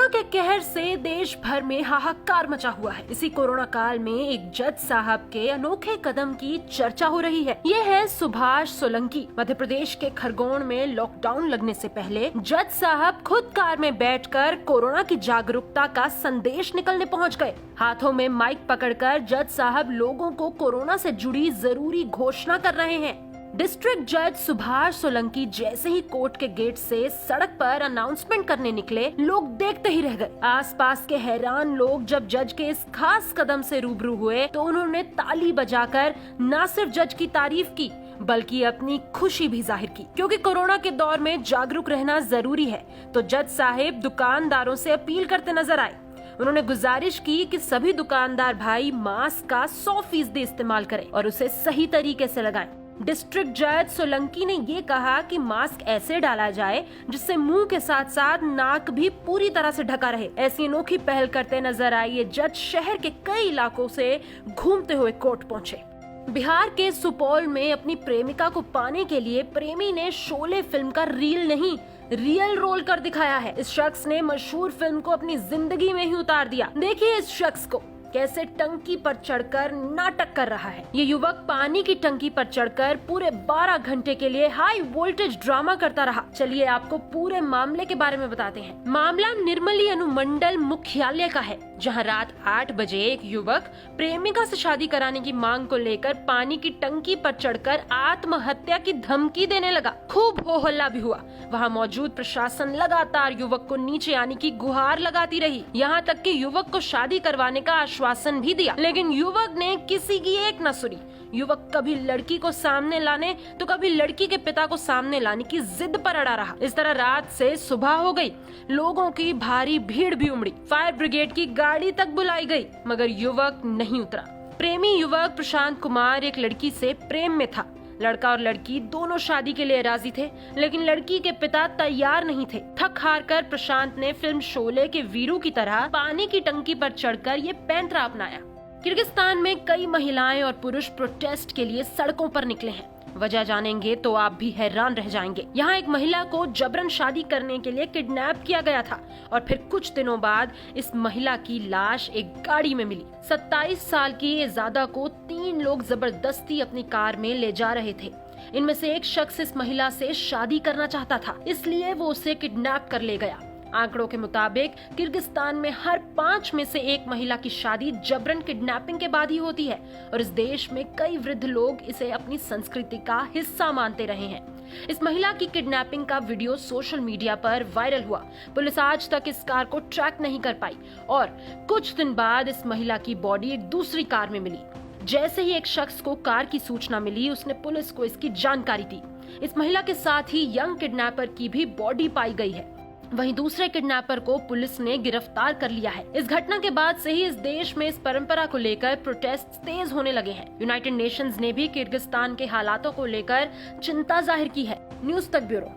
Corona के कहर से देश भर में हाहाकार मचा हुआ है। इसी कोरोना काल में एक जज साहब के अनोखे कदम की चर्चा हो रही है। ये है सुभाष सोलंकी। मध्य प्रदेश के खरगोन में लॉकडाउन लगने से पहले जज साहब खुद कार में बैठकर कोरोना की जागरूकता का संदेश निकलने पहुंच गए। हाथों में माइक पकड़कर जज साहब लोगों को कोरोना से जुड़ी जरूरी घोषणा कर रहे हैं। डिस्ट्रिक्ट जज सुभाष सोलंकी जैसे ही कोर्ट के गेट से सड़क पर अनाउंसमेंट करने निकले, लोग देखते ही रह गए। आसपास के हैरान लोग जब जज के इस खास कदम से रूबरू हुए तो उन्होंने ताली बजाकर न सिर्फ जज की तारीफ की बल्कि अपनी खुशी भी जाहिर की, क्योंकि कोरोना के दौर में जागरूक रहना जरूरी है। तो जज साहिब दुकानदारों से अपील करते नजर आए। उन्होंने गुजारिश की कि सभी दुकानदार भाई मास्क का 100% इस्तेमाल करें और उसे सही तरीके से लगाएं। डिस्ट्रिक्ट जज सोलंकी ने ये कहा कि मास्क ऐसे डाला जाए जिससे मुंह के साथ साथ नाक भी पूरी तरह से ढका रहे। ऐसी अनोखी पहल करते नजर आए ये जज शहर के कई इलाकों से घूमते हुए कोर्ट पहुंचे। बिहार के सुपौल में अपनी प्रेमिका को पाने के लिए प्रेमी ने शोले फिल्म का रील नहीं रियल रोल कर दिखाया है। इस शख्स ने मशहूर फिल्म को अपनी जिंदगी में ही उतार दिया। देखिए इस शख्स को कैसे टंकी पर चढ़कर नाटक कर रहा है। ये युवक पानी की टंकी पर चढ़कर पूरे 12 घंटे के लिए हाई वोल्टेज ड्रामा करता रहा। चलिए आपको पूरे मामले के बारे में बताते हैं। मामला निर्मली अनुमंडल मुख्यालय का है, जहां रात 8 बजे एक युवक प्रेमिका से शादी कराने की मांग को लेकर पानी की टंकी पर चढ़कर आत्महत्या की धमकी देने लगा। खूब हो हल्ला भी हुआ। वहां मौजूद प्रशासन लगातार युवक को नीचे आने की गुहार लगाती रही। यहाँ तक कि युवक को शादी करवाने का आश्वासन भी दिया, लेकिन युवक ने किसी की एक न सुनी। युवक कभी लड़की को सामने लाने तो कभी लड़की के पिता को सामने लाने की जिद पर अड़ा रहा। इस तरह रात से सुबह हो गई। लोगों की भारी भीड़ भी उमड़ी। फायर ब्रिगेड की गाड़ी तक बुलाई गई, मगर युवक नहीं उतरा। प्रेमी युवक प्रशांत कुमार एक लड़की से प्रेम में था। लड़का और लड़की दोनों शादी के लिए राजी थे, लेकिन लड़की के पिता तैयार नहीं थे। थक हार कर प्रशांत ने फिल्म शोले के वीरू की तरह पानी की टंकी पर चढ़कर ये पैंतरा अपनाया। किर्गिस्तान में कई महिलाएं और पुरुष प्रोटेस्ट के लिए सड़कों पर निकले हैं। वजह जानेंगे तो आप भी हैरान रह जाएंगे। यहाँ एक महिला को जबरन शादी करने के लिए किडनैप किया गया था और फिर कुछ दिनों बाद इस महिला की लाश एक गाड़ी में मिली। 27 साल की इजादा को 3 लोग जबरदस्ती अपनी कार में ले जा रहे थे। इनमें से एक शख्स इस महिला से शादी करना चाहता था, इसलिए वो उसे किडनैप कर ले गया। आंकड़ों के मुताबिक किर्गिस्तान में हर 5 में से एक महिला की शादी जबरन किडनैपिंग के बाद ही होती है और इस देश में कई वृद्ध लोग इसे अपनी संस्कृति का हिस्सा मानते रहे हैं। इस महिला की किडनैपिंग का वीडियो सोशल मीडिया पर वायरल हुआ। पुलिस आज तक इस कार को ट्रैक नहीं कर पाई और कुछ दिन बाद इस महिला की बॉडी एक दूसरी कार में मिली। जैसे ही एक शख्स को कार की सूचना मिली, उसने पुलिस को इसकी जानकारी दी। इस महिला के साथ ही यंग किडनैपर की भी बॉडी पाई गई है। वहीं दूसरे किडनैपर को पुलिस ने गिरफ्तार कर लिया है। इस घटना के बाद से ही इस देश में इस परंपरा को लेकर प्रोटेस्ट तेज होने लगे हैं। यूनाइटेड नेशंस ने भी किर्गिस्तान के हालातों को लेकर चिंता जाहिर की है। न्यूज़ तक ब्यूरो।